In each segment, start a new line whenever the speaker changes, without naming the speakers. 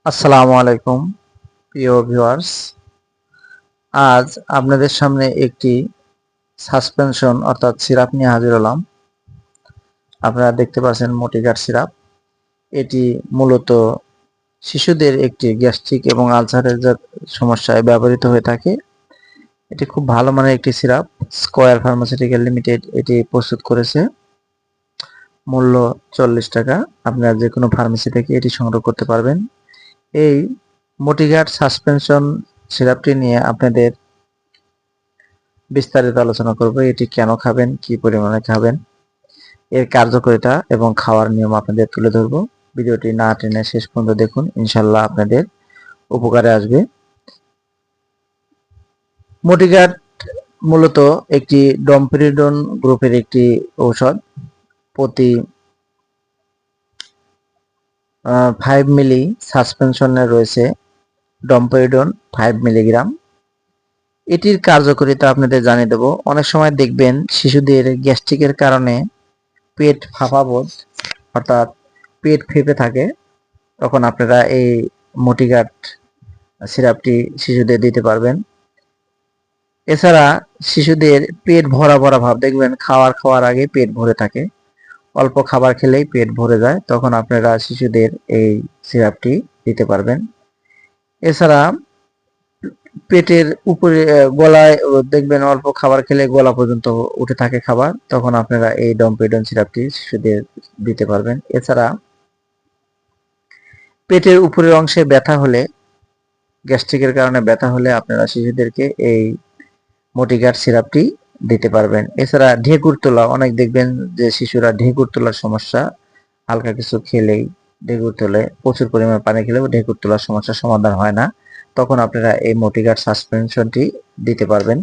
আসসালামু আলাইকুম প্রিয় ভিউয়ার্স। আজ আপনাদের সামনে একটি সাসপেনশন অর্থাৎ সিরাপ নিয়ে হাজির হলাম। আপনারা দেখতে পাচ্ছেন মোটিগার্ড সিরাপ। এটি মূলত শিশুদের একটি গ্যাস্ট্রিক এবং আলসারের সমস্যায় ব্যবহৃত হয়ে থাকে। এটি খুব ভালো মানের একটি সিরাপ। স্কয়ার ফার্মাসিউটিক্যাল লিমিটেড এটি প্রস্তুত করেছে। মূল্য 40 টাকা। আপনারা যে কোনো ফার্মেসি থেকে এটি সংগ্রহ করতে পারবেন। এই মোটিগার্ড সাসপেনশন সিরাপটি নিয়ে আপনাদের বিস্তারিত আলোচনা করব। এটি কেন খাবেন, কি পরিমাণে খাবেন, এর কার্যকারিতা এবং খাওয়ার নিয়ম আপনাদের তুলে ধরব। ভিডিওটি না টেনে শেষ পর্যন্ত দেখুন, ইনশাল্লাহ আপনাদের উপকারে আসবে। মোটিগার্ড মূলত একটি ডমপেরিডন গ্রুপের একটি ঔষধ। প্রতি 5 মিলি সাসপেনশনে রয়েছে ডমপেরিডন 5 মিলিগ্রাম। এটির কার্যকারিতা আপনাদের জানিয়ে দেব। অনেক সময় দেখবেন শিশুদের গ্যাস্ট্রিকের কারণে পেট ফাঁপা বোধ অর্থাৎ পেট ফেঁপে থাকে, তখন আপনারা এই মোটিগার্ড সিরাপটি শিশুদের দিতে পারবেন। এছাড়া শিশুদের পেট ভরা ভরা ভাব দেখবেন, খাওয়ার আগে পেট ভরে থাকে, অল্প খাবার খেলেই পেট ভরে যায়, তখন আপনারা শিশুদের এই সিরাপটি দিতে পারবেন। এছাড়া পেটের উপরে গলায় দেখবেন অল্প খাবার খেলে গলা পর্যন্ত উঠে থাকে খাবার, তখন আপনারা এই ডমপেরিডন সিরাপটি শিশুদের দিতে পারবেন। এছাড়া পেটের উপরের অংশে ব্যথা হলে, গ্যাস্ট্রিকের কারণে ব্যথা হলে আপনারা শিশুদেরকে এই মোটিগার্ড সিরাপটি দিতে পারবেন। এছাড়া ঢেকুর তোলা, অনেক দেখবেন যে শিশুরা ঢেকুর তোলার সমস্যা, হালকা কিছু খেলেই ঢেকুর তোলে, প্রচুর পরিমাণে পানি খেলেও ঢেকুর তোলার সমস্যার সমাধান হয় না, তখন আপনারা এই মোটিগার্ড সাসপেনশনটি দিতে পারবেন।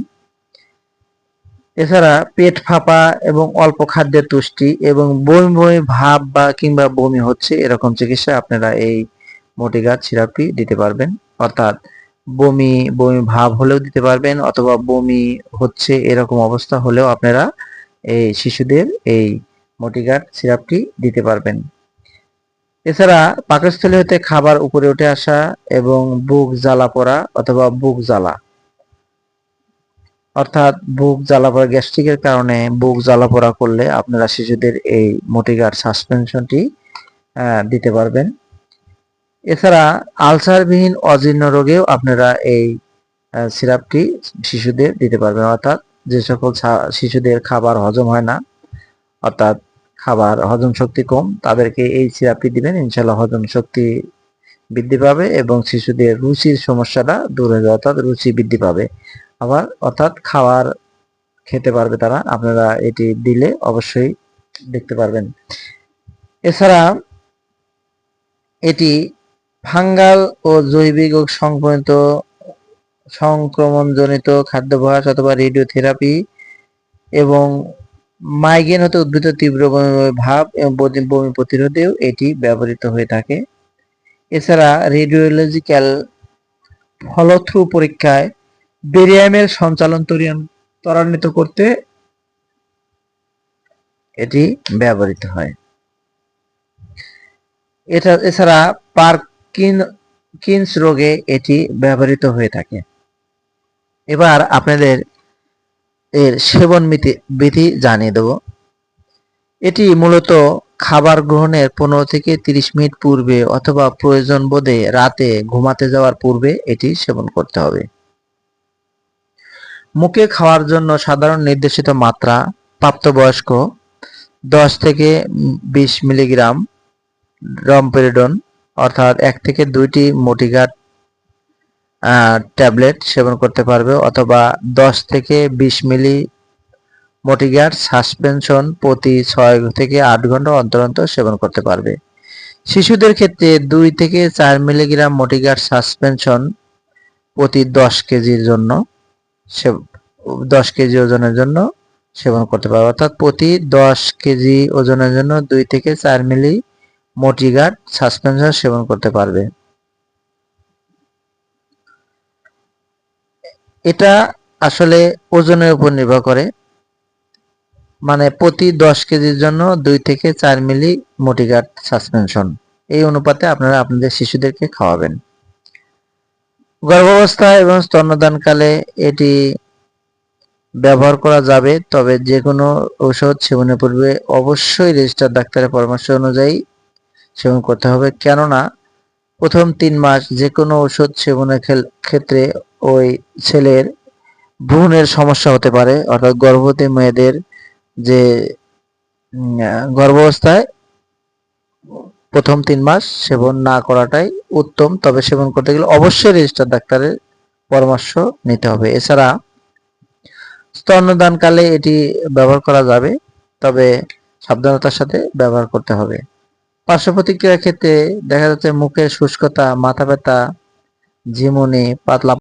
এছাড়া পেট ফাঁপা এবং অল্প খাদ্যের তুষ্টি এবং বমি বমি ভাব বা কিংবা বমি হচ্ছে এরকম চিকিৎসায় আপনারা এই মোটিগার্ড সিরাপটি দিতে পারবেন। অর্থাৎ বমি বমি ভাব হলেও দিতে পারবেন, অথবা বমি হচ্ছে এরকম অবস্থা হলেও আপনারা এই শিশুদের এই মোটিগার্ড সিরাপটি দিতে পারবেন। এছাড়া পাকস্থলী হতে খাবার উপরে উঠে আসা এবং বুক জ্বালা পড়া অথবা বুক জ্বালা, অর্থাৎ বুক জ্বালা পড়া, গ্যাস্ট্রিকের কারণে বুক জ্বালা পড়া করলে আপনারা শিশুদের এই মোটিগার্ড সাসপেনশনটি দিতে পারবেন। এছাড়া আলসারবিহীন অজীর্ণ রোগেও আপনারা এই সিরাপটি শিশুদের দিতে পারবেন। অর্থাৎ যে সকল শিশুদের খাবার হজম হয় না, অর্থাৎ খাবার হজম শক্তি কম, তাদেরকে এই সিরাপটি দিবেন, ইনশাল্লাহ হজম শক্তি বৃদ্ধি পাবে এবং শিশুদের রুচির সমস্যাটা দূর হয়ে যাবে, অর্থাৎ রুচি বৃদ্ধি পাবে। আবার অর্থাৎ খাবার খেতে পারবে তারা, আপনারা এটি দিলে অবশ্যই দেখতে পারবেন। এছাড়া এটি ফাঙ্গাল ও জৈবিক সংক্রমণজনিত খাদ্যাভ্যাস অথবা রেডিওথেরাপি এবং মাইগ্রেন হতে উদ্ভূত তীব্র বমি ভাব এবং বমি প্রতিরোধেও এটি ব্যবহৃত হয়ে থাকে। এছাড়া রেডিওলজিক্যাল ফলো-থ্রু পরীক্ষায় বেরিয়ামের সঞ্চালন ত্বরান্বিত করতে এটি ব্যবহৃত হয়। এছাড়া পার্কিনসন্স রোগে এটি ব্যবহৃত হয়ে থাকে। এবার আপনাদের এর সেবন বিধি জানিয়ে দেব। এটি মূলত খাবার গ্রহণের 15 থেকে 30 মিনিট পূর্বে অথবা প্রয়োজন বোধে রাতে ঘুমাতে যাওয়ার পূর্বে এটি সেবন করতে হবে। মুখে খাওয়ার জন্য সাধারণ নির্দেশিত মাত্রা: প্রাপ্তবয়স্ক 10 থেকে 20 মিলিগ্রাম ডমপেরিডন অর্থাৎ 1 থেকে 2টি মোটিগার্ড ট্যাবলেট সেবন করতে পারবে, অথবা 10 থেকে 20 মিলি মোটিগার্ড সাসপেনশন প্রতি 6 থেকে 8 ঘন্টা অন্তর অন্তর সেবন করতে পারবে। শিশুদের ক্ষেত্রে 2 থেকে 4 মিলিগ্রাম মোটিগার্ড সাসপেনশন প্রতি 10 কেজির জন্য 10 কেজি ওজনের জন্য সেবন করতে পারবে, অর্থাৎ প্রতি 10 কেজি ওজনের জন্য 2 থেকে 4 মিলি মোটিগার্ড সাসপেনশন সেবন করতে পারবে। এটা আসলে ওজনের উপর নির্ভর করে, মানে প্রতি 10 কেজির জন্য 2 থেকে 4 মিলি মোটিগার্ড সাসপেনশন। এই অনুপাতে আপনারা আপনাদের শিশুদেরকে খাওয়াবেন। গর্ভাবস্থা এবং স্তন্যদানকালে এটি ব্যবহার করা যাবে, তবে যে কোনো ঔষধ সেবনের পূর্বে অবশ্যই রেজিস্টার ডাক্তারের পরামর্শ অনুযায়ী সেবন করতে হবে। কেননা প্রথম 3 মাস যে কোনো ওষুধ সেবনের ক্ষেত্রে ওই ছেলের ভ্রূণের সমস্যা হতে পারে, অর্থাৎ গর্ভবতী মেয়েদের যে গর্ভাবস্থায় প্রথম 3 মাস সেবন না করাটাই উত্তম, তবে সেবন করতে গেলে অবশ্যই রেজিস্টার ডাক্তারের পরামর্শ নিতে হবে। এছাড়া স্তন্যদানকালে এটি ব্যবহার করা যাবে, তবে সাবধানতার সাথে ব্যবহার করতে হবে। পার্শ্ব প্রতিক্রিয়ার ক্ষেত্রে দেখা যাচ্ছে মুখের শুষ্কতা, মাথা ব্যথা, ঝিমুনি, পাতলা